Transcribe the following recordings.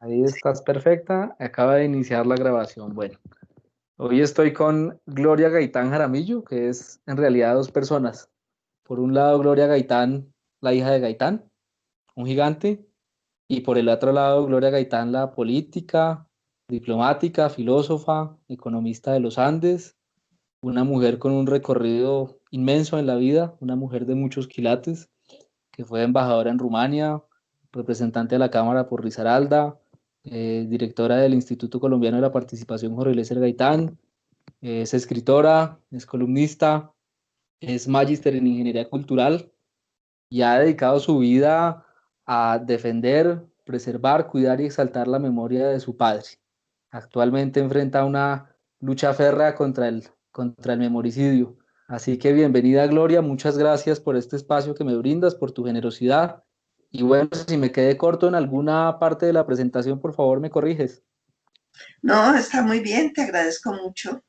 Ahí estás perfecta. Acaba de iniciar la grabación. Bueno, hoy estoy con Gloria Gaitán Jaramillo, que es en realidad dos personas. Por un lado, Gloria Gaitán, la hija de Gaitán, un gigante, y por el otro lado, Gloria Gaitán, la política, diplomática, filósofa, economista de los Andes, una mujer con un recorrido inmenso en la vida, una mujer de muchos quilates, que fue embajadora en Rumania, representante de la Cámara por Risaralda, directora del Instituto Colombiano de la Participación Jorge Eliezer Gaitán, es escritora, es columnista, es magíster en Ingeniería Cultural y ha dedicado su vida a defender, preservar, cuidar y exaltar la memoria de su padre. Actualmente enfrenta una lucha férrea contra el memoricidio. Así que bienvenida, Gloria, muchas gracias por este espacio que me brindas, por tu generosidad. Y bueno, si me quedé corto en alguna parte de la presentación, por favor me corriges. No, está muy bien, te agradezco mucho.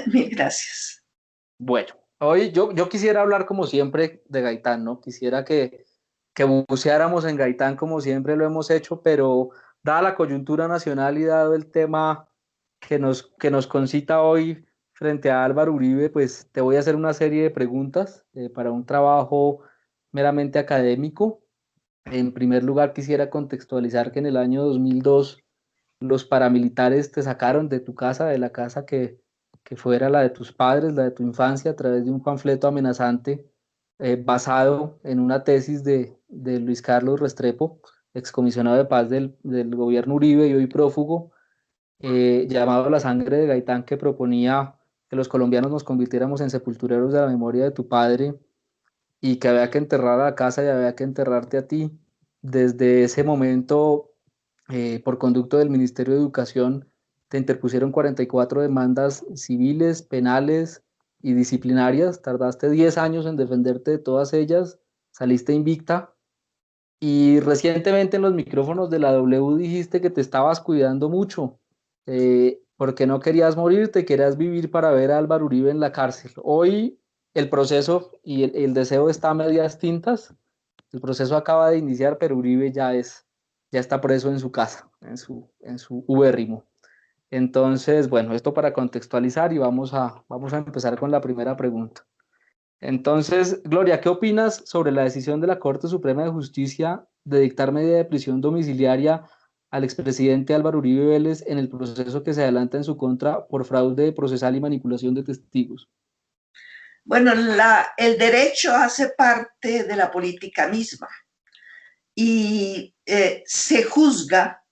Mil gracias. Bueno, hoy yo quisiera hablar como siempre de Gaitán, ¿no? Quisiera que buceáramos en Gaitán como siempre lo hemos hecho, pero dada la coyuntura nacional y dado el tema que nos concita hoy frente a Álvaro Uribe, pues te voy a hacer una serie de preguntas para un trabajo meramente académico. En primer lugar, quisiera contextualizar que en el año 2002 los paramilitares te sacaron de tu casa, de la casa que fuera la de tus padres, la de tu infancia, a través de un panfleto amenazante basado en una tesis de Luis Carlos Restrepo, excomisionado de paz del gobierno Uribe y hoy prófugo, llamado La sangre de Gaitán, que proponía que los colombianos nos convirtiéramos en sepultureros de la memoria de tu padre y que había que enterrar a la casa y había que enterrarte a ti. Desde ese momento, por conducto del Ministerio de Educación, te interpusieron 44 demandas civiles, penales y disciplinarias. Tardaste 10 años en defenderte de todas ellas, saliste invicta y recientemente en los micrófonos de la W dijiste que te estabas cuidando mucho, porque no querías morirte, querías vivir para ver a Álvaro Uribe en la cárcel. Hoy el proceso y el deseo está a medias tintas. El proceso acaba de iniciar, pero Uribe ya está preso en su casa, en su ubérrimo. Entonces, bueno, esto para contextualizar y vamos a empezar con la primera pregunta. Entonces, Gloria, ¿qué opinas sobre la decisión de la Corte Suprema de Justicia de dictar medida de prisión domiciliaria al expresidente Álvaro Uribe Vélez en el proceso que se adelanta en su contra por fraude procesal y manipulación de testigos? Bueno, el derecho hace parte de la política misma y se juzga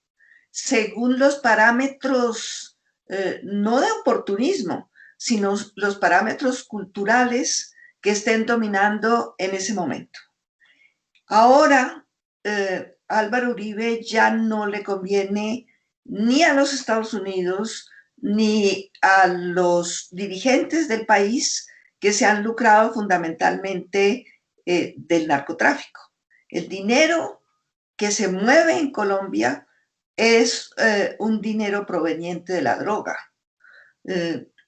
según los parámetros, no de oportunismo, sino los parámetros culturales que estén dominando en ese momento. Ahora, Álvaro Uribe ya no le conviene ni a los Estados Unidos ni a los dirigentes del país que se han lucrado fundamentalmente del narcotráfico. El dinero que se mueve en Colombia es un dinero proveniente de la droga.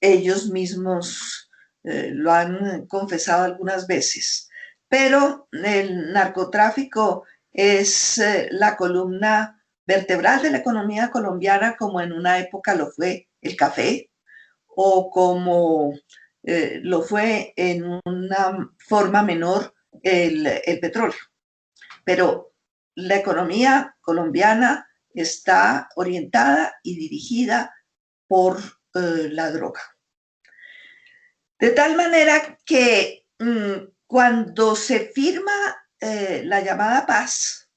Ellos mismos lo han confesado algunas veces, pero el narcotráfico es la columna vertebral de la economía colombiana, como en una época lo fue el café o como lo fue en una forma menor el petróleo. Pero la economía colombiana está orientada y dirigida por la droga. De tal manera que cuando se firma la llamada paz,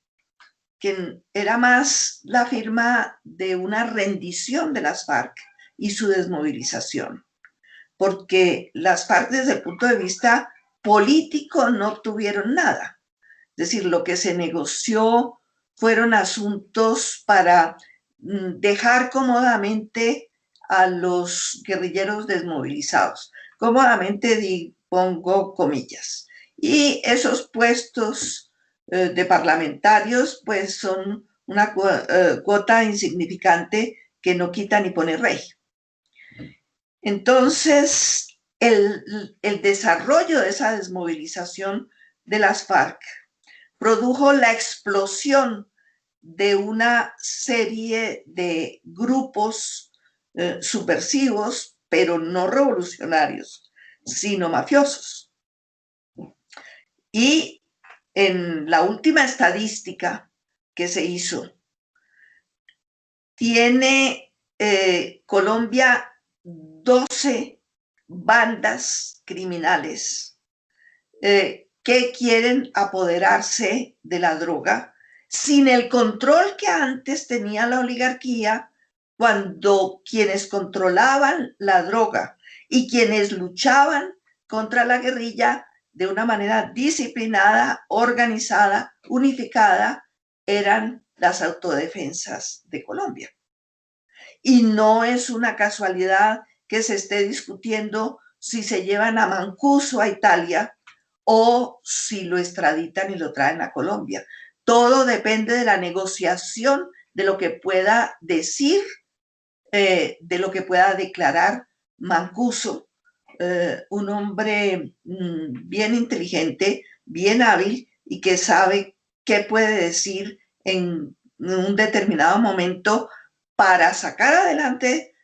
que era más la firma de una rendición de las FARC y su desmovilización, porque las FARC desde el punto de vista político no obtuvieron nada. Es decir, lo que se negoció fueron asuntos para dejar cómodamente a los guerrilleros desmovilizados. Cómodamente pongo comillas. Y esos puestos de parlamentarios pues son una cuota insignificante que no quita ni pone rey. Entonces, el desarrollo de esa desmovilización de las FARC produjo la explosión de una serie de grupos subversivos, pero no revolucionarios, sino mafiosos. Y en la última estadística que se hizo, tiene Colombia 12 bandas criminales que quieren apoderarse de la droga sin el control que antes tenía la oligarquía, cuando quienes controlaban la droga y quienes luchaban contra la guerrilla de una manera disciplinada, organizada, unificada, eran las autodefensas de Colombia. Y no es una casualidad que se esté discutiendo si se llevan a Mancuso a Italia o si lo extraditan y lo traen a Colombia. Todo depende de la negociación, de lo que pueda decir, de lo que pueda declarar Mancuso, un hombre bien inteligente, bien hábil y que sabe qué puede decir en un determinado momento para sacar adelante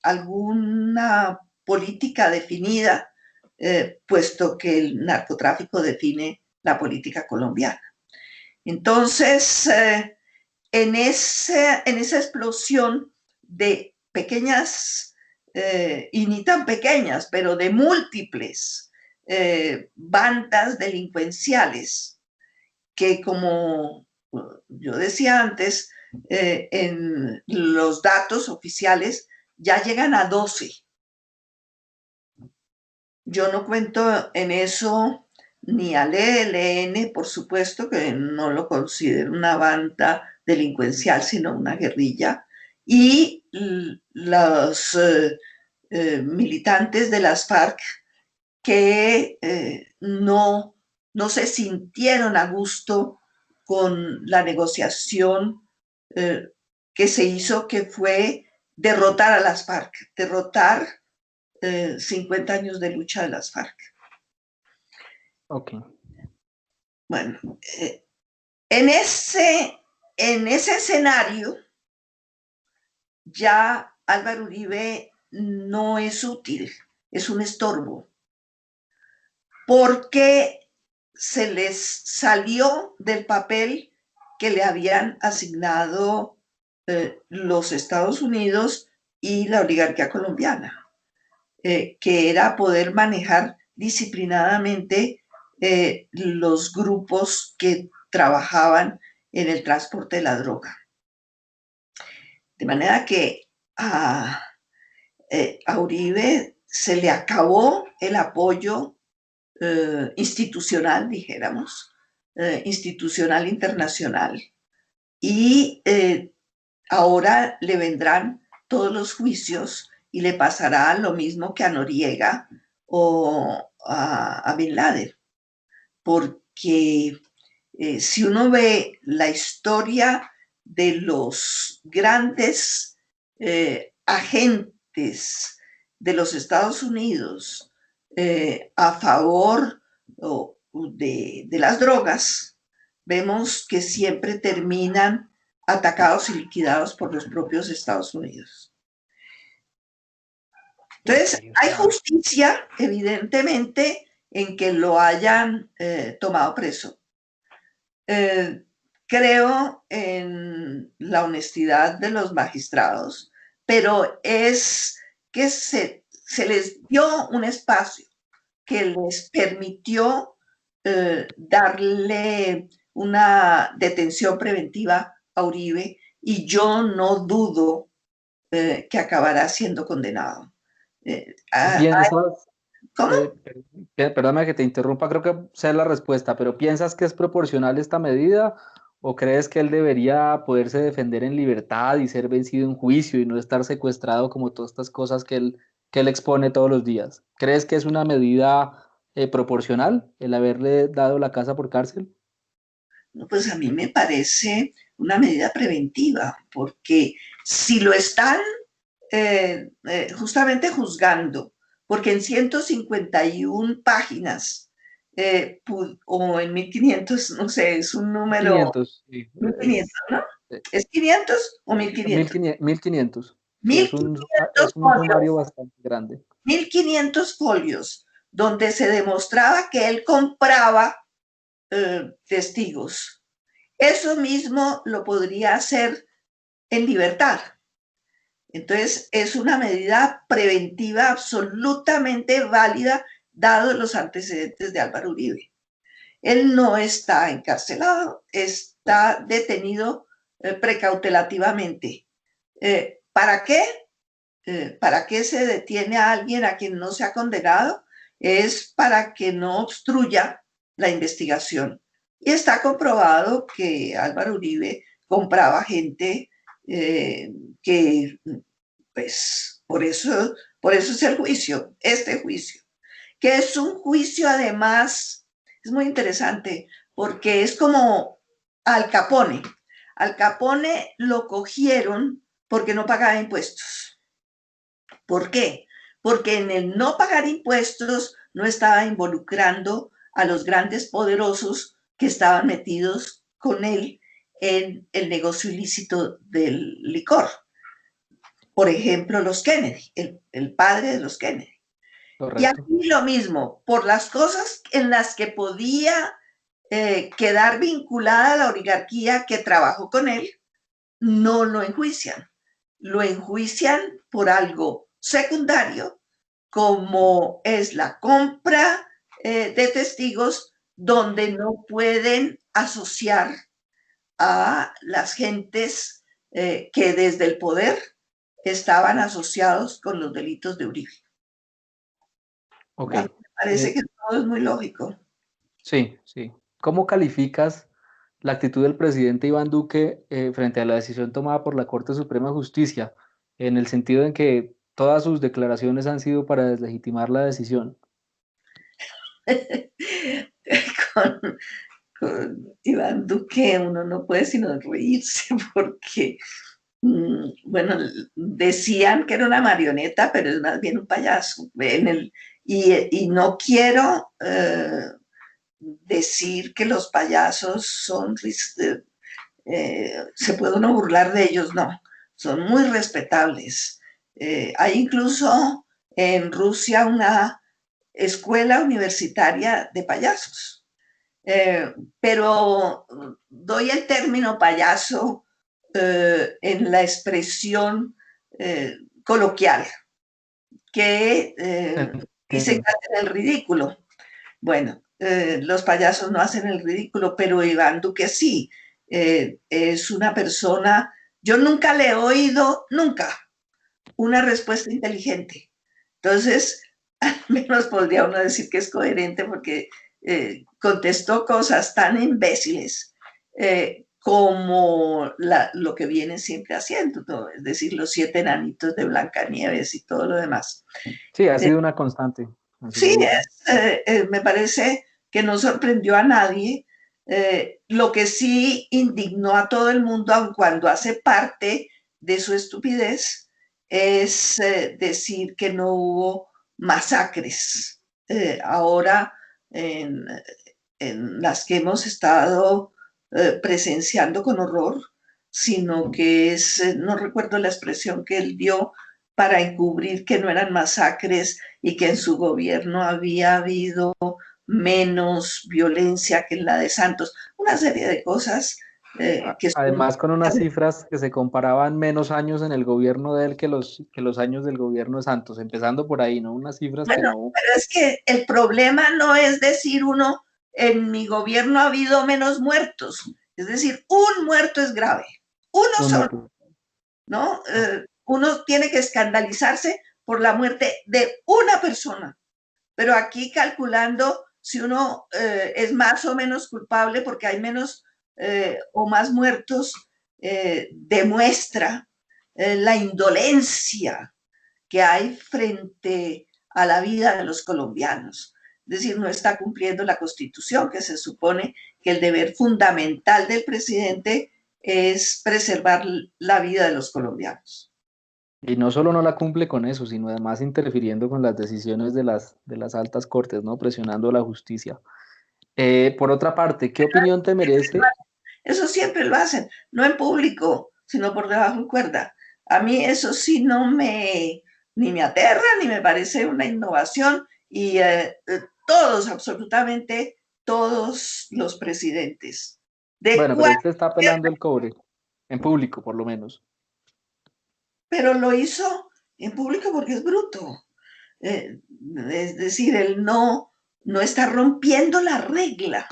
alguna política definida, puesto que el narcotráfico define la política colombiana. Entonces, en esa explosión de pequeñas, y ni tan pequeñas, pero de múltiples bandas delincuenciales, que como yo decía antes, en los datos oficiales ya llegan a 12. Yo no cuento en eso ni al ELN, por supuesto, que no lo considero una banda delincuencial, sino una guerrilla, y los militantes de las FARC que no se sintieron a gusto con la negociación que se hizo, que fue derrotar a las FARC, derrotar 50 años de lucha de las FARC. Ok. Bueno, en ese escenario ya Álvaro Uribe no es útil, es un estorbo, porque se les salió del papel que le habían asignado los Estados Unidos y la oligarquía colombiana, que era poder manejar disciplinadamente los grupos que trabajaban en el transporte de la droga. De manera que a Uribe se le acabó el apoyo institucional, dijéramos, institucional internacional, y ahora le vendrán todos los juicios y le pasará lo mismo que a Noriega o a Bin Laden, porque si uno ve la historia de los grandes agentes de los Estados Unidos a favor de las drogas, vemos que siempre terminan atacados y liquidados por los propios Estados Unidos. Entonces, hay justicia, evidentemente, en que lo hayan tomado preso. Creo en la honestidad de los magistrados, pero es que se les dio un espacio que les permitió darle una detención preventiva a Uribe, y yo no dudo que acabará siendo condenado. ¿Piensas, ¿Cómo? perdóname que te interrumpa, creo que sé la respuesta, pero ¿piensas que es proporcional esta medida o crees que él debería poderse defender en libertad y ser vencido en juicio y no estar secuestrado como todas estas cosas que él expone todos los días? ¿Crees que es una medida proporcional el haberle dado la casa por cárcel? Pues a mí me parece una medida preventiva, porque si lo están justamente juzgando, porque en 151 páginas o en 1500, no sé, es un número, 1500, sí, 1500, ¿no? ¿Es 500 o 1500? 1500. Sí, Mil es quinientos un sumario folios, bastante grande. 1500 folios, donde se demostraba que él compraba testigos. Eso mismo lo podría hacer en libertad. Entonces, es una medida preventiva absolutamente válida, dados los antecedentes de Álvaro Uribe. Él no está encarcelado, está detenido precautelativamente. ¿Para qué? ¿Para qué se detiene a alguien a quien no se ha condenado? Es para que no obstruya la investigación. Y está comprobado que Álvaro Uribe compraba gente que, pues, por eso es el juicio, este juicio, que es un juicio además, es muy interesante, porque es como Al Capone. Al Capone lo cogieron porque no pagaba impuestos. ¿Por qué? Porque en el no pagar impuestos no estaba involucrando a los grandes poderosos que estaban metidos con él en el negocio ilícito del licor. Por ejemplo, los Kennedy, el padre de los Kennedy. Y Correcto. aquí lo mismo, por las cosas en las que podía quedar vinculada a la oligarquía que trabajó con él, no lo enjuician. Lo enjuician por algo secundario, como es la compra de testigos, donde no pueden asociar a las gentes que desde el poder estaban asociados con los delitos de Uribe. Ok. A mí me parece que todo es muy lógico. Sí, sí. ¿Cómo calificas la actitud del presidente Iván Duque frente a la decisión tomada por la Corte Suprema de Justicia, en el sentido en que todas sus declaraciones han sido para deslegitimar la decisión? con, con Iván Duque uno no puede sino reírse porque, bueno, decían que era una marioneta, pero es más bien un payaso. Y no quiero decir que los payasos son, se puede uno burlar de ellos, no, son muy respetables. Hay incluso en Rusia una escuela universitaria de payasos. Pero doy el término payaso en la expresión coloquial, que dice que Entiendo. hacen el ridículo. Bueno, los payasos no hacen el ridículo, pero Iván Duque sí. Es una persona, yo nunca le he oído, nunca, una respuesta inteligente. Entonces, al menos podría uno decir que es coherente porque contestó cosas tan imbéciles como lo que viene siempre haciendo, ¿no? Es decir, los 7 enanitos de Blancanieves y todo lo demás. Sí, ha Eh, sido una constante. Ha sí, sido... me parece que no sorprendió a nadie. Lo que sí indignó a todo el mundo, aun cuando hace parte de su estupidez, es decir que no hubo masacres. Ahora, en, en, las que hemos estado presenciando con horror, sino que es, no recuerdo la expresión que él dio para encubrir que no eran masacres y que en su gobierno había habido menos violencia que en la de Santos. Una serie de cosas que son... Además, con unas cifras que se comparaban menos años en el gobierno de él que los años del gobierno de Santos, empezando por ahí, ¿no? Unas cifras que Bueno, no... pero es que el problema no es decir uno, en mi gobierno ha habido menos muertos. Es decir, un muerto es grave. Uno Un solo, muerto. ¿no? Uno tiene que escandalizarse por la muerte de una persona. Pero aquí calculando si uno es más o menos culpable porque hay menos o más muertos, demuestra la indolencia que hay frente a la vida de los colombianos. Es decir, no está cumpliendo la Constitución, que se supone que el deber fundamental del presidente es preservar la vida de los colombianos. Y no solo no la cumple con eso, sino además interfiriendo con las decisiones de las altas cortes, ¿no? Presionando a la justicia. Por otra parte, ¿qué opinión te merece? Eso siempre lo hacen, no en público, sino por debajo de cuerda. A mí eso sí no me, ni me aterra, ni me parece una innovación. Y todos, absolutamente todos los presidentes, de Bueno, pero cuál, él te está pelando el cobre, en público por lo menos. pero lo hizo en público porque es bruto. Eh, es decir, él no está rompiendo la regla.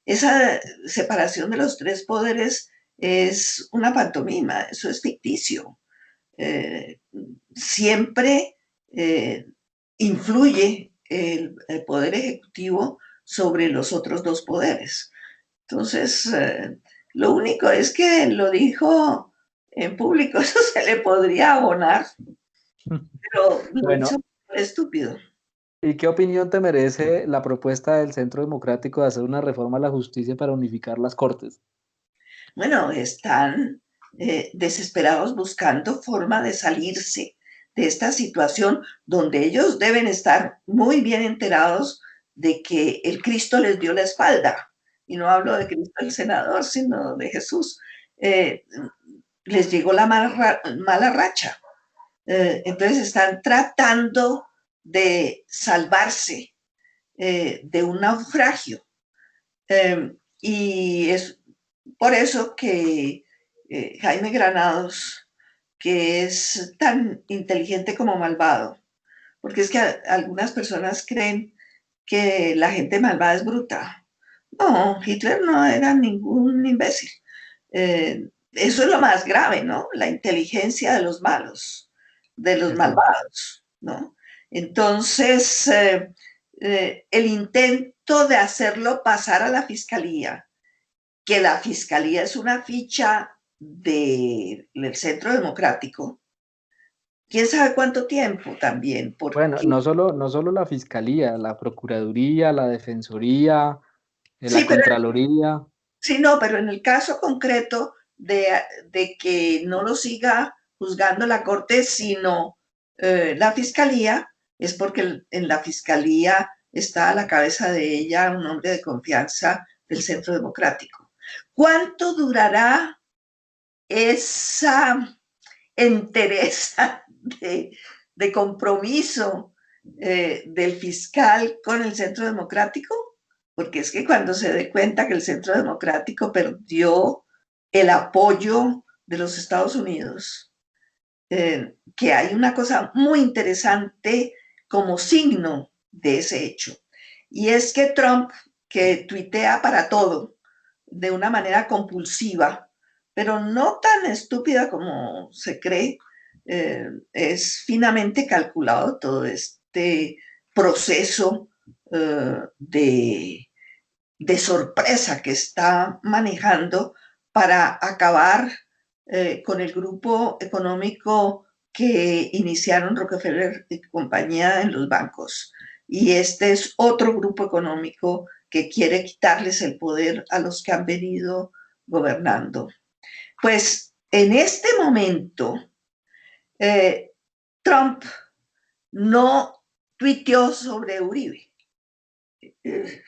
Esa separación de los tres poderes es una pantomima, eso es ficticio. Eh, Siempre influye el poder ejecutivo sobre los otros dos poderes. Entonces, lo único es que lo dijo en público, eso se le podría abonar, pero lo hizo Bueno, estúpido. ¿y qué opinión te merece la propuesta del Centro Democrático de hacer una reforma a la justicia para unificar las cortes? Bueno, están desesperados buscando forma de salirse de esta situación donde ellos deben estar muy bien enterados de que el Cristo les dio la espalda. Y no hablo de Cristo el senador, sino de Jesús. Eh, Les llegó la mala racha. Entonces están tratando de salvarse de un naufragio. Y es por eso que Jaime Granados, que es tan inteligente como malvado, porque es que algunas personas creen que la gente malvada es bruta. No, Hitler no era ningún imbécil. Eso es lo más grave, ¿no? La inteligencia de los malos, de los Es cierto. malvados, ¿no? Entonces, el intento de hacerlo pasar a la fiscalía, que la fiscalía es una ficha del Centro Democrático, quién sabe cuánto tiempo también, Bueno, porque no solo la Fiscalía, la Procuraduría, la Defensoría, la sí, pero Contraloría. sí, no, pero en el caso concreto de que no lo siga juzgando la Corte, sino la Fiscalía, es porque en la Fiscalía está a la cabeza de ella un hombre de confianza del Centro Democrático. ¿Cuánto durará esa entereza de compromiso del fiscal con el Centro Democrático? Porque es que cuando se dé cuenta que el Centro Democrático perdió el apoyo de los Estados Unidos, que hay una cosa muy interesante como signo de ese hecho. Y es que Trump, que tuitea para todo de una manera compulsiva, pero no tan estúpida como se cree, es finamente calculado todo este proceso de sorpresa que está manejando para acabar con el grupo económico que iniciaron Rockefeller y compañía en los bancos. Y este es otro grupo económico que quiere quitarles el poder a los que han venido gobernando. Pues en este momento, eh, Trump no tuiteó sobre Uribe.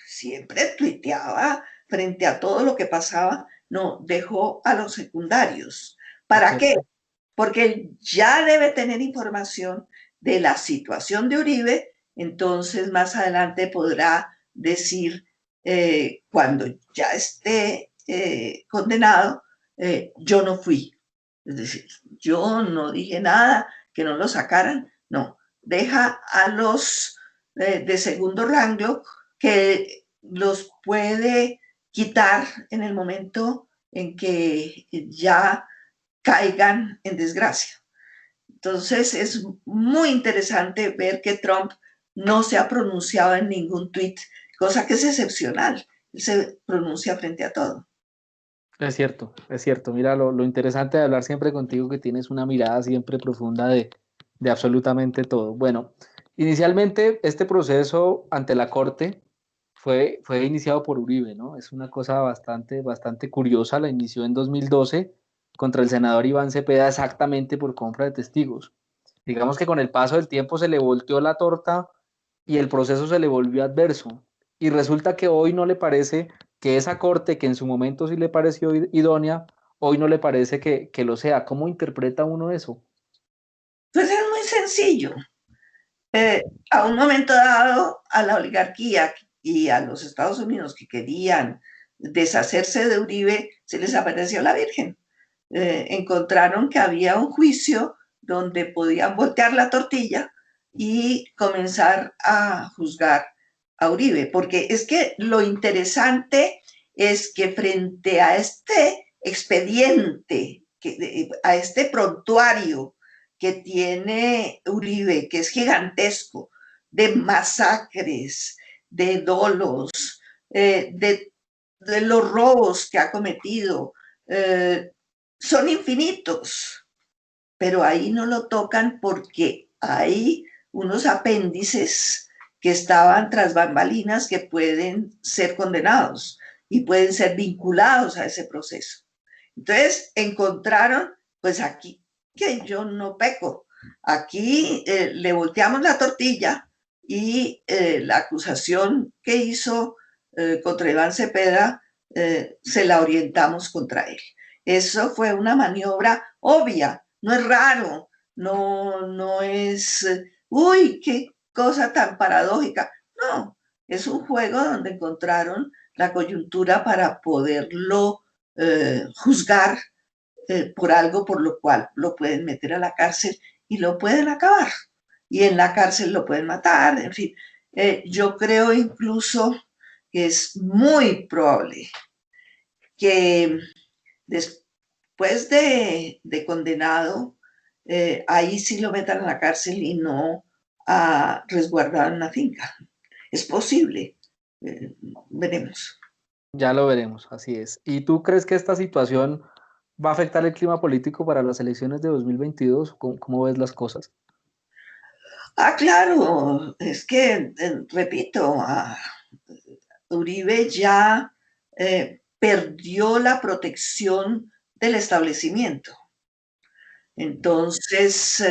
Siempre tuiteaba frente a todo lo que pasaba, no, dejó a los secundarios. ¿Para qué? Exacto. Porque él ya debe tener información de la situación de Uribe, entonces más adelante podrá decir, cuando ya esté condenado, yo no fui. Es decir, yo no dije nada, que no lo sacaran, no, deja a los de segundo rango que los puede quitar en el momento en que ya caigan en desgracia. Entonces es muy interesante ver que Trump no se ha pronunciado en ningún tuit, cosa que es excepcional. Él se pronuncia frente a todo. Es cierto, es cierto. Mira, lo interesante de hablar siempre contigo que tienes una mirada siempre profunda de absolutamente todo. Bueno, inicialmente este proceso ante la Corte fue iniciado por Uribe, ¿no? Es una cosa bastante curiosa. La inició en 2012 contra el senador Iván Cepeda exactamente por compra de testigos. Digamos que con el paso del tiempo se le volteó la torta y el proceso se le volvió adverso. y resulta que hoy no le parece que esa corte, que en su momento sí le pareció idónea, hoy no le parece que lo sea. ¿Cómo interpreta uno eso? Pues es muy sencillo. A un momento dado, a la oligarquía y a los Estados Unidos que querían deshacerse de Uribe, se les apareció la Virgen. Encontraron que había un juicio donde podían voltear la tortilla y comenzar a juzgar a Uribe, porque es que lo interesante es que frente a este expediente, a este prontuario que tiene Uribe, que es gigantesco, de masacres, de dolos, de los robos que ha cometido, son infinitos, pero ahí no lo tocan porque hay unos apéndices que estaban tras bambalinas que pueden ser condenados y pueden ser vinculados a ese proceso. Entonces encontraron, pues aquí, que yo no peco, aquí le volteamos la tortilla y la acusación que hizo contra Iván Cepeda se la orientamos contra él. Eso fue una maniobra obvia, no es raro, no es, uy, qué cosa tan paradójica. No, es un juego donde encontraron la coyuntura para poderlo juzgar por algo por lo cual lo pueden meter a la cárcel y lo pueden acabar. Y en la cárcel lo pueden matar, en fin. Yo creo incluso que es muy probable que después de condenado, ahí sí lo metan a la cárcel y no a resguardar en una finca. Es posible. Eh, Veremos. Ya lo veremos, así es. ¿Y tú crees que esta situación va a afectar el clima político para las elecciones de 2022? ¿Cómo ves las cosas? Ah, claro, es que, repito, Uribe ya perdió la protección del establecimiento. Entonces,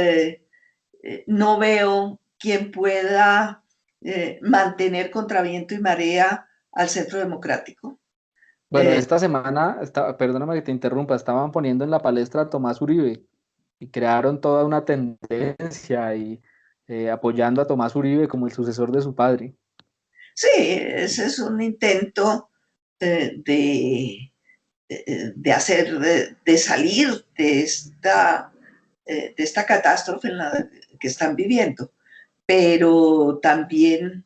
no veo quién pueda mantener contra viento y marea al centro democrático. Bueno, esta semana, perdóname que te interrumpa, estaban poniendo en la palestra a Tomás Uribe y crearon toda una tendencia y apoyando a Tomás Uribe como el sucesor de su padre. Sí, ese es un intento de hacer, de salir de esta catástrofe en la que están viviendo, pero también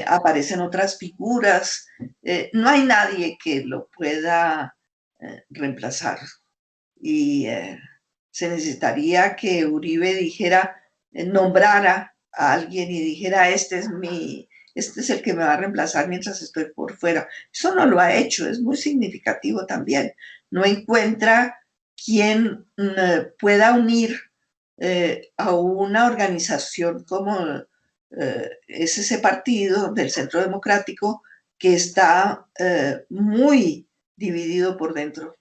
aparecen otras figuras. No hay nadie que lo pueda reemplazar y se necesitaría que Uribe dijera, nombrara a alguien y dijera, este es el que me va a reemplazar mientras estoy por fuera. Eso no lo ha hecho, es muy significativo también. No encuentra quien pueda unir a una organización como es ese partido del Centro Democrático que está muy dividido por dentro.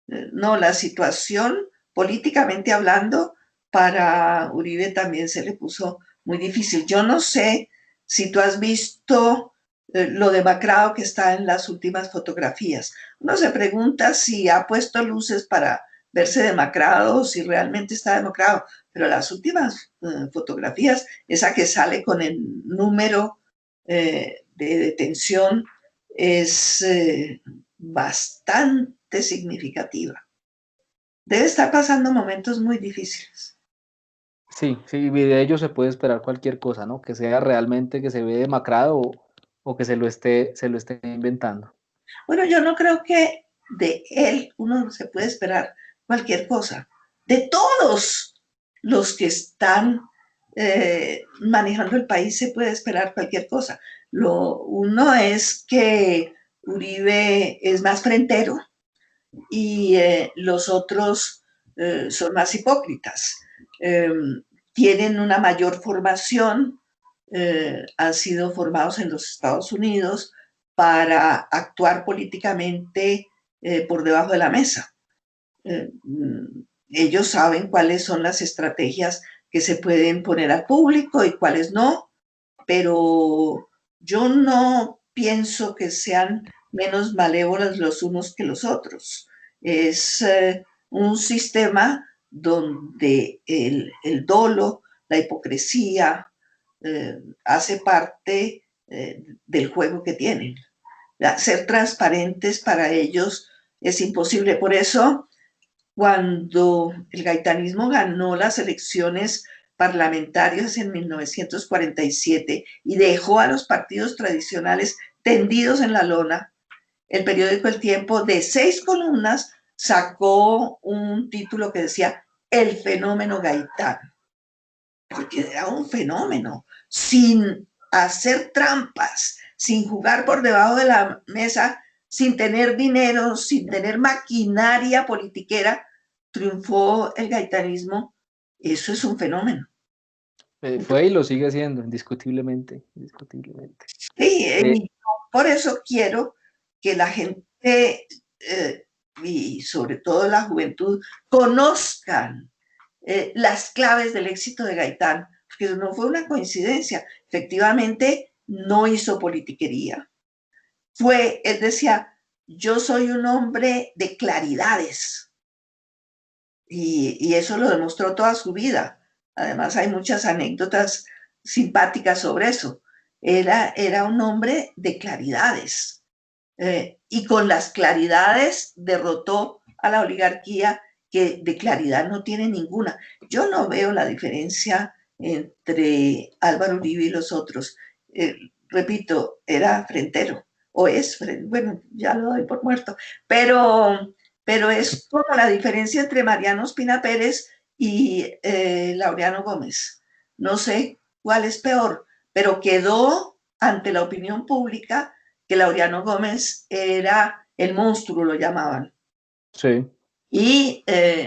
No, la situación políticamente hablando para Uribe también se le puso muy difícil. Yo no sé si tú has visto lo demacrado que está en las últimas fotografías. Uno se pregunta si ha puesto luces para verse demacrado o si realmente está demacrado, pero las últimas fotografías, esa que sale con el número de detención, es bastante significativa. Debe estar pasando momentos muy difíciles. Sí, sí, y de ello se puede esperar cualquier cosa, ¿no? Que sea realmente que se ve demacrado o que se lo esté inventando. Bueno, yo no creo que de él uno se puede esperar cualquier cosa. De todos los que están manejando el país se puede esperar cualquier cosa. Uno es que Uribe es más frentero y los otros son más hipócritas. Eh, Tienen una mayor formación, han sido formados en los Estados Unidos para actuar políticamente por debajo de la mesa. Ellos saben cuáles son las estrategias que se pueden poner al público y cuáles no, pero Yo no pienso que sean menos malévolos los unos que los otros. Es un sistema donde dolo, la hipocresía, hace parte del juego que tienen. Ser transparentes para ellos es imposible. Por eso, cuando el gaitanismo ganó las elecciones parlamentarias en 1947 y dejó a los partidos tradicionales tendidos en la lona, el periódico El Tiempo, de 6 columnas, sacó un título que decía El fenómeno Gaitán, porque era un fenómeno, sin hacer trampas, sin jugar por debajo de la mesa, sin tener dinero, sin tener maquinaria politiquera, triunfó el gaitanismo. Eso es un fenómeno. Fue y lo sigue siendo, indiscutiblemente, indiscutiblemente. Sí, Eh, y por eso quiero que la gente, y sobre todo la juventud, conozcan las claves del éxito de Gaitán, porque no fue una coincidencia. Efectivamente, no hizo politiquería. Él decía, yo soy un hombre de claridades. Y eso lo demostró toda su vida. Además, hay muchas anécdotas simpáticas sobre eso. Era un hombre de claridades. Y con las claridades derrotó a la oligarquía, que de claridad no tiene ninguna. Yo no veo la diferencia entre Álvaro Uribe y los otros. Repito, era frentero, o es, bueno, ya lo doy por muerto, pero es como la diferencia entre Mariano Espina Pérez y Laureano Gómez. No sé cuál es peor, pero quedó ante la opinión pública que Laureano Gómez era el monstruo, lo llamaban. sí. Y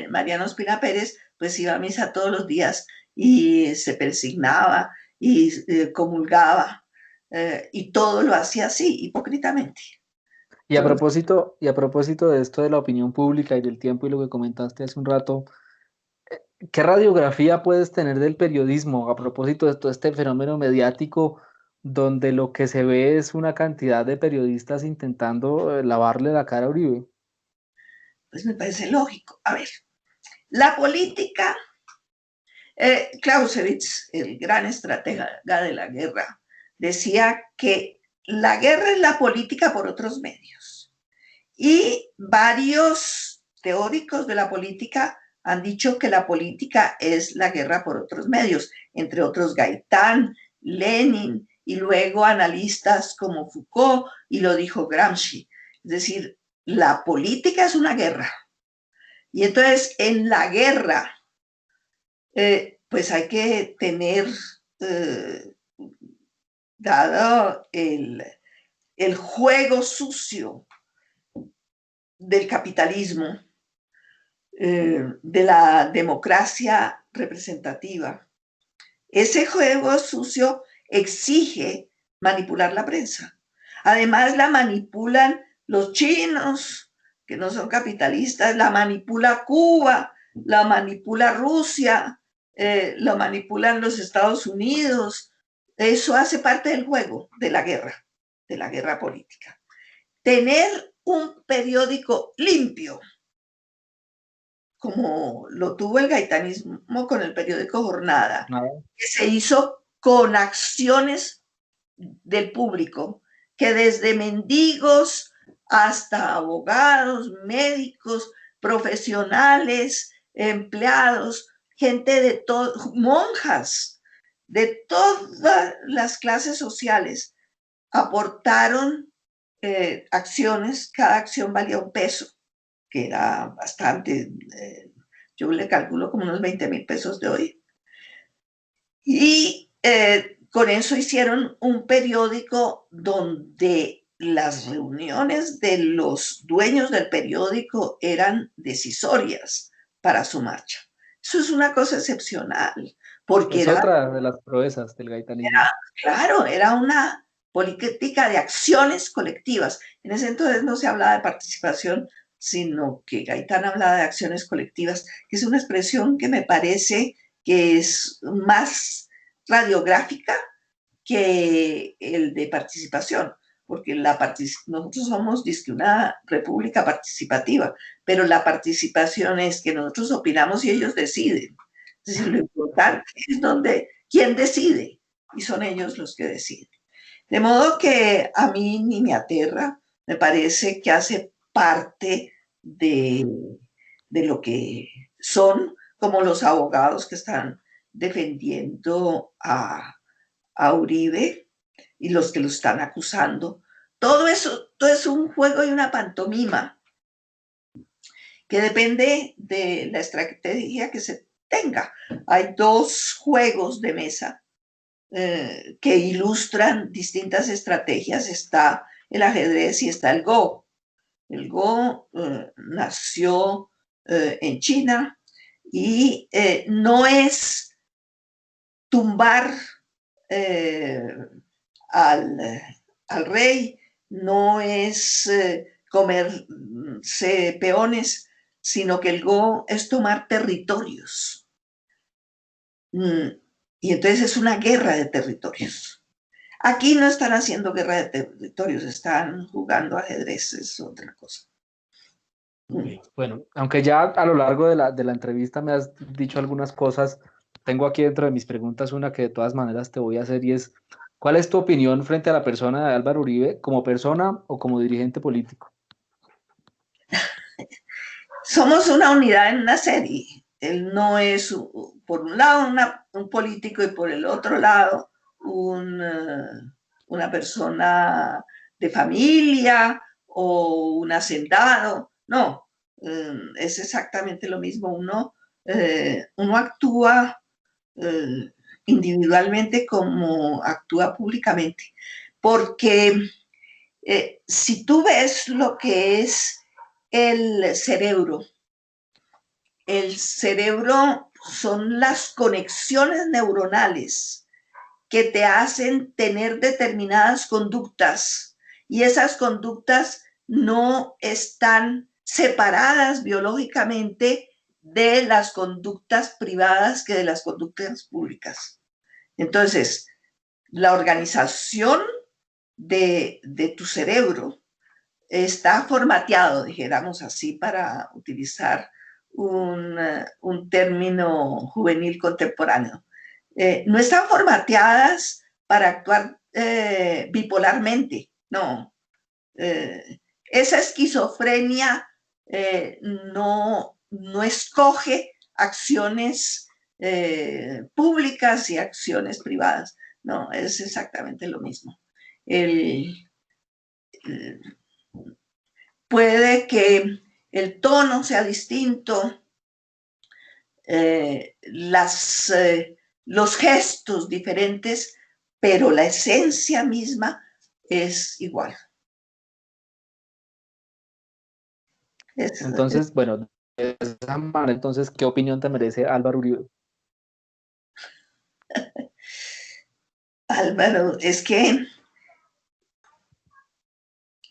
Mariano Espina Pérez, pues iba a misa todos los días y se persignaba y comulgaba, y todo lo hacía así, hipócritamente. Todo. Y a propósito de esto de la opinión pública y del tiempo y lo que comentaste hace un rato, ¿qué radiografía puedes tener del periodismo a propósito de todo este fenómeno mediático donde lo que se ve es una cantidad de periodistas intentando lavarle la cara a Uribe? Pues me parece lógico. A ver, la política, Clausewitz, el gran estratega de la guerra, decía que la guerra es la política por otros medios. Y varios teóricos de la política han dicho que la política es la guerra por otros medios, entre otros Gaitán, Lenin y luego analistas como Foucault, y lo dijo Gramsci. Es decir, la política es una guerra. Y entonces en la guerra, pues hay que tener, eh, dado el juego sucio del capitalismo, de la democracia representativa. Ese juego sucio exige manipular la prensa. Además, la manipulan los chinos, que no son capitalistas, la manipula Cuba, la manipula Rusia, lo manipulan los Estados Unidos. Eso hace parte del juego de la guerra política. Tener un periódico limpio, como lo tuvo el gaitanismo con el periódico Jornada, Nada. que se hizo con acciones del público, que desde mendigos hasta abogados, médicos, profesionales, empleados, gente de todo, monjas de todas las clases sociales aportaron acciones, cada acción valía un peso, que era bastante, yo le calculo como unos 20,000 pesos de hoy. Y con eso hicieron un periódico donde las reuniones de los dueños del periódico eran decisorias para su marcha. Eso es una cosa excepcional, porque Es otra de las proezas del gaitanismo. claro, era una política de acciones colectivas. En ese entonces no se hablaba de participación, sino que Gaitán hablaba de acciones colectivas, que es una expresión que me parece que es más radiográfica que el de participación, porque nosotros somos dizque una república participativa, pero la participación es que nosotros opinamos y ellos deciden. Es decir, lo importante es quién decide, y son ellos los que deciden. De modo que a mí ni me aterra, me parece que hace parte de lo que son, como los abogados que están defendiendo a Uribe y los que lo están acusando. Todo eso, todo es un juego y una pantomima que depende de la estrategia que se tenga. Hay dos juegos de mesa que ilustran distintas estrategias. Está el ajedrez y está el Go. El Go nació en China y no es tumbar al, al rey, no es comerse peones, sino que el Go es tomar territorios. Y entonces es una guerra de territorios. Aquí no están haciendo guerra de territorios, están jugando ajedrez, es otra cosa. Bueno, aunque ya a lo largo de la entrevista me has dicho algunas cosas, tengo aquí dentro de mis preguntas una que de todas maneras te voy a hacer y es, ¿cuál es tu opinión frente a la persona de Álvaro Uribe como persona o como dirigente político? Somos una unidad en una serie. Él no es, por un lado, un político y por el otro lado, una persona de familia o un hacendado. No, es exactamente lo mismo. Uno actúa individualmente como actúa públicamente. Porque si tú ves lo que es el cerebro son las conexiones neuronales que te hacen tener determinadas conductas y esas conductas no están separadas biológicamente de las conductas privadas que de las conductas públicas. Entonces, la organización de tu cerebro está formateado, dijéramos así, para utilizar un término juvenil contemporáneo. No están formateadas para actuar bipolarmente, no. Esa esquizofrenia no escoge acciones públicas y acciones privadas, no, es exactamente lo mismo. Puede que el tono sea distinto, los gestos diferentes, pero la esencia misma es igual. Entonces, bueno, de esa manera, entonces, ¿qué opinión te merece Álvaro Uribe? Álvaro, es que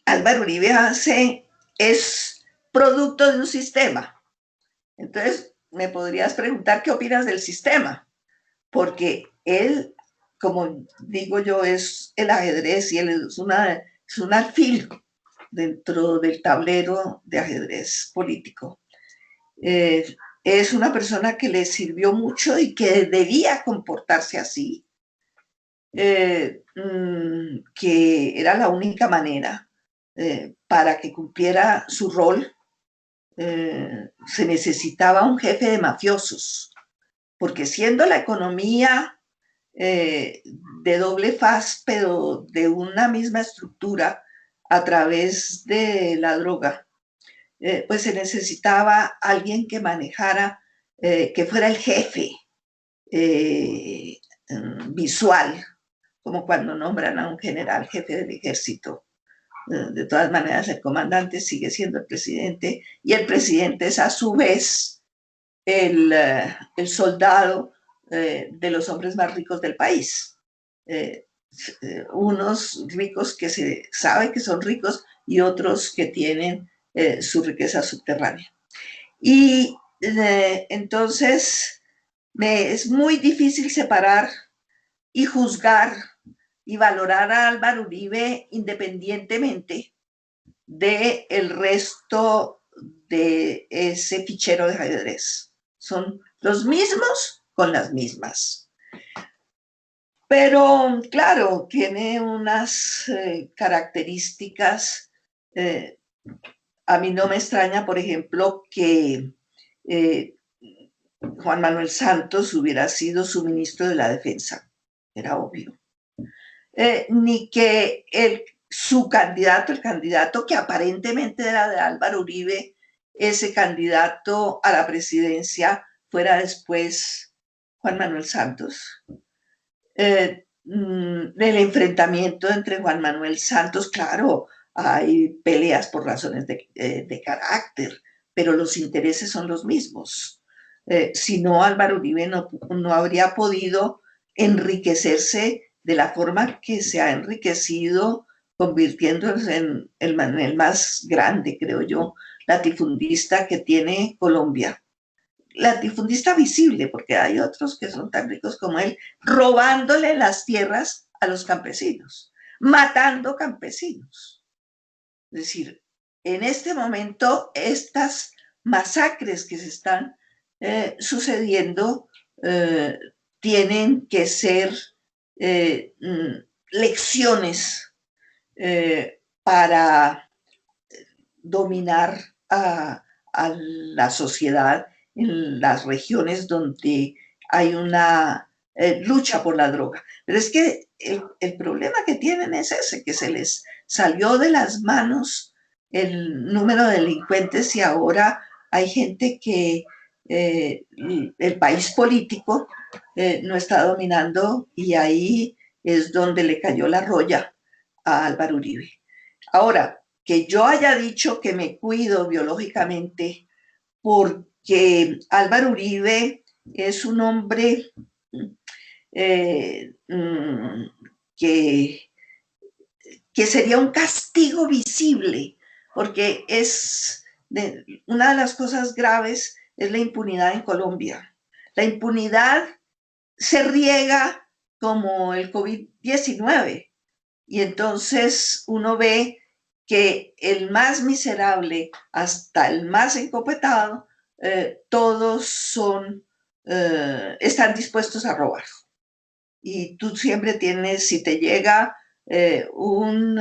Álvaro Uribe es producto de un sistema. Entonces, me podrías preguntar qué opinas del sistema, porque él, como digo yo, es el ajedrez y él es un alfil dentro del tablero de ajedrez político. Es una persona que le sirvió mucho y que debía comportarse así, que era la única manera para que cumpliera su rol. Se necesitaba un jefe de mafiosos, porque siendo la economía de doble faz, pero de una misma estructura a través de la droga, pues se necesitaba alguien que manejara, que fuera el jefe visual, como cuando nombran a un general jefe del ejército. De todas maneras, el comandante sigue siendo el presidente y el presidente es a su vez el soldado de los hombres más ricos del país. Unos ricos que se sabe que son ricos y otros que tienen su riqueza subterránea. Y entonces es muy difícil separar y juzgar y valorar a Álvaro Uribe independientemente del resto de ese fichero de ajedrez. Son los mismos con las mismas. Pero claro, tiene unas características. A mí no me extraña, por ejemplo, que Juan Manuel Santos hubiera sido su ministro de la Defensa. Era obvio. Ni que su candidato, el candidato que aparentemente era de Álvaro Uribe, ese candidato a la presidencia fuera después Juan Manuel Santos. El enfrentamiento entre Juan Manuel Santos, claro, hay peleas por razones de carácter, pero los intereses son los mismos. Si no, Álvaro Uribe no habría podido enriquecerse de la forma que se ha enriquecido, convirtiéndose en el más grande, creo yo, latifundista que tiene Colombia. Latifundista visible, porque hay otros que son tan ricos como él, robándole las tierras a los campesinos, matando campesinos. Es decir, en este momento, estas masacres que se están sucediendo tienen que ser lecciones para dominar a la sociedad en las regiones donde hay una lucha por la droga. Pero es que el problema que tienen es ese, que se les salió de las manos el número de delincuentes y ahora hay gente que el país político no está dominando y ahí es donde le cayó la roya a Álvaro Uribe. Ahora, que yo haya dicho que me cuido biológicamente porque Álvaro Uribe es un hombre que sería un castigo visible, porque una de las cosas graves es la impunidad en Colombia. La impunidad se riega como el COVID-19 y entonces uno ve que el más miserable hasta el más encopetado, todos están dispuestos a robar. Y tú siempre tienes, si te llega un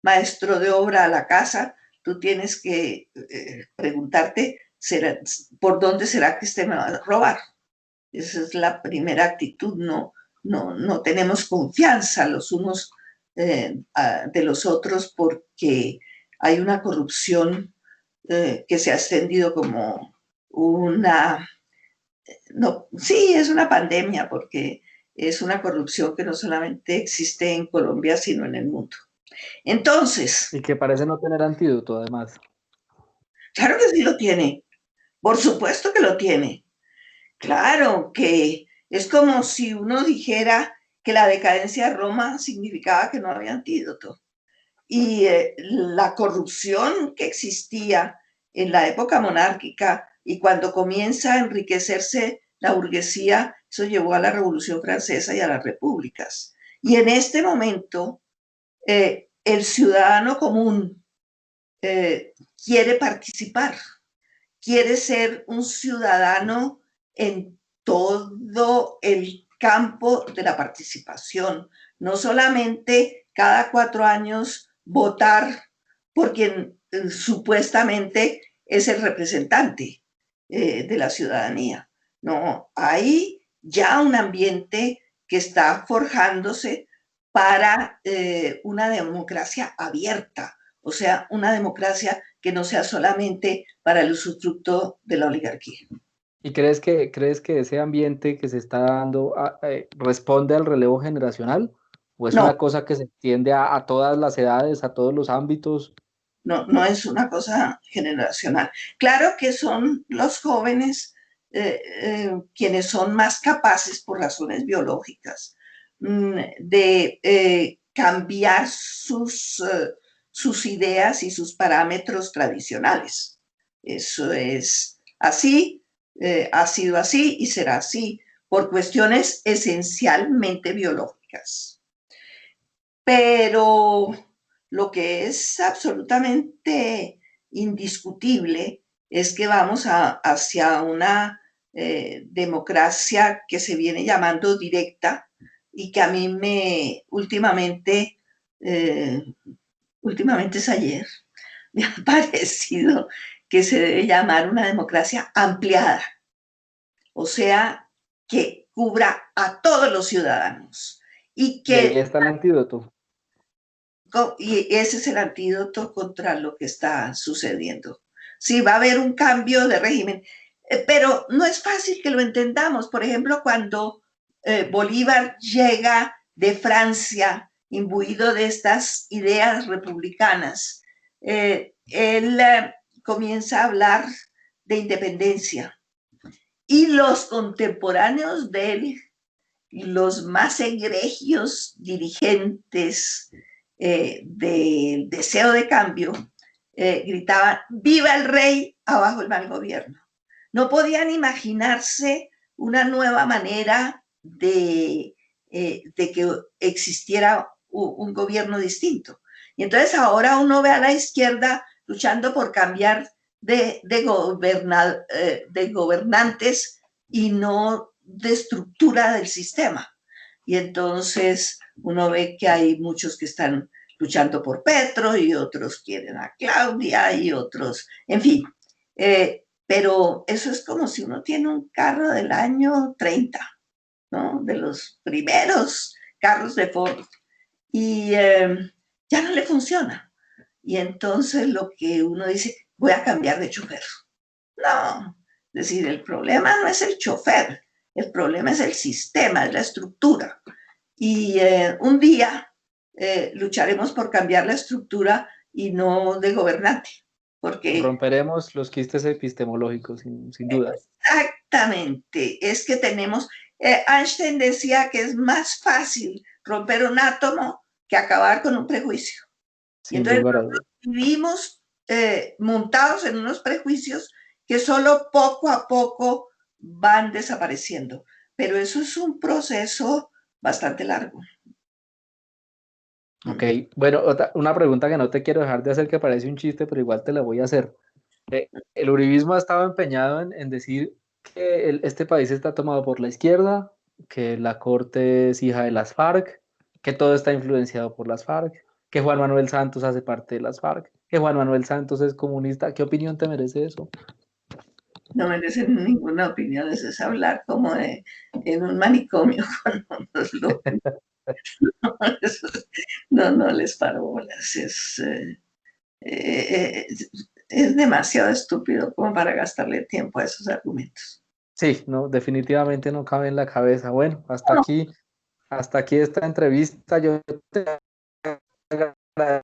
maestro de obra a la casa, tú tienes que preguntarte por dónde será que me va a robar. Esa es la primera actitud, no tenemos confianza los unos de los otros porque hay una corrupción que se ha extendido como sí, es una pandemia porque es una corrupción que no solamente existe en Colombia, sino en el mundo. Entonces... Y que parece no tener antídoto, además. Claro que sí lo tiene, por supuesto que lo tiene. Claro que es como si uno dijera que la decadencia de Roma significaba que no había antídoto. Y la corrupción que existía en la época monárquica y cuando comienza a enriquecerse la burguesía, eso llevó a la Revolución Francesa y a las repúblicas. Y en este momento, el ciudadano común quiere participar, quiere ser un ciudadano en todo el campo de la participación, no solamente cada 4 años votar por quien supuestamente es el representante de la ciudadanía. No, hay ya un ambiente que está forjándose para una democracia abierta, o sea, una democracia que no sea solamente para el usufructo de la oligarquía. ¿Y crees que ese ambiente que se está dando responde al relevo generacional? ¿O es No, una cosa que se extiende a todas las edades, a todos los ámbitos? no es una cosa generacional. Claro que son los jóvenes quienes son más capaces por razones biológicas de cambiar sus ideas y sus parámetros tradicionales. Eso es así, ha sido así y será así por cuestiones esencialmente biológicas. Pero lo que es absolutamente indiscutible es que vamos hacia una democracia que se viene llamando directa y que a mí eh, últimamente es ayer, me ha parecido que se debe llamar una democracia ampliada, o sea, que cubra a todos los ciudadanos y Y ahí que está el antídoto. y ese es el antídoto contra lo que está sucediendo. Sí, va a haber un cambio de régimen, pero no es fácil que lo entendamos. Por ejemplo, cuando Bolívar llega de Francia, imbuido de estas ideas republicanas, él comienza a hablar de independencia y los contemporáneos de él, los más egregios dirigentes del deseo de cambio, gritaban, ¡viva el rey, abajo el mal gobierno! No podían imaginarse una nueva manera de que existiera un gobierno distinto. Y entonces ahora uno ve a la izquierda luchando por cambiar de gobernantes y no de estructura del sistema. Y entonces uno ve que hay muchos que están luchando por Petro y otros quieren a Claudia y otros, en fin. Pero eso es como si uno tiene un carro del año 30, ¿no? De los primeros carros de Ford, y ya no le funciona. Y entonces lo que uno dice, voy a cambiar de chofer. No, es decir, el problema no es el chofer, el problema es el sistema, es la estructura. Y un día lucharemos por cambiar la estructura y no de gobernante, porque Romperemos los quistes epistemológicos, sin duda. exactamente, es que tenemos, Einstein decía que es más fácil romper un átomo que acabar con un prejuicio. Y Sin entonces lugar a dudas. vivimos montados en unos prejuicios que solo poco a poco van desapareciendo. Pero eso es un proceso bastante largo. Ok, bueno, una pregunta que no te quiero dejar de hacer, que parece un chiste, pero igual te la voy a hacer. El uribismo ha estado empeñado en decir que este país está tomado por la izquierda, que la corte es hija de las FARC, que todo está influenciado por las FARC, que Juan Manuel Santos hace parte de las FARC, que Juan Manuel Santos es comunista. ¿Qué opinión te merece eso? No merecen ninguna opinión, eso es hablar como en un manicomio con unos locos. No, no les paro bolas, eh, es demasiado estúpido como para gastarle tiempo a esos argumentos. Sí, no, definitivamente no cabe en la cabeza. Bueno, hasta aquí esta entrevista. Yo te agradezco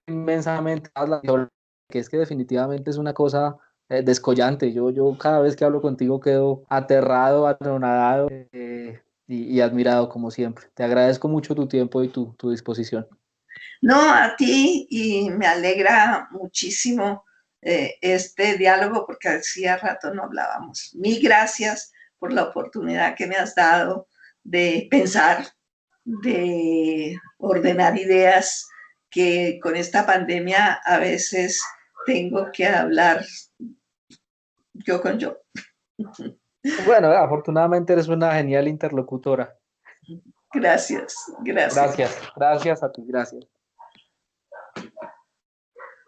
inmensamente que es que definitivamente es una cosa descollante. Yo cada vez que hablo contigo quedo aterrado, anonadado y admirado como siempre. Te agradezco mucho tu tiempo y tu disposición. No, a ti, y me alegra muchísimo este diálogo porque hacía rato no hablábamos. Mil gracias por la oportunidad que me has dado de pensar, de ordenar ideas, que con esta pandemia a veces tengo que hablar yo con yo. Bueno, afortunadamente eres una genial interlocutora. Gracias, gracias. Gracias, gracias a ti, gracias.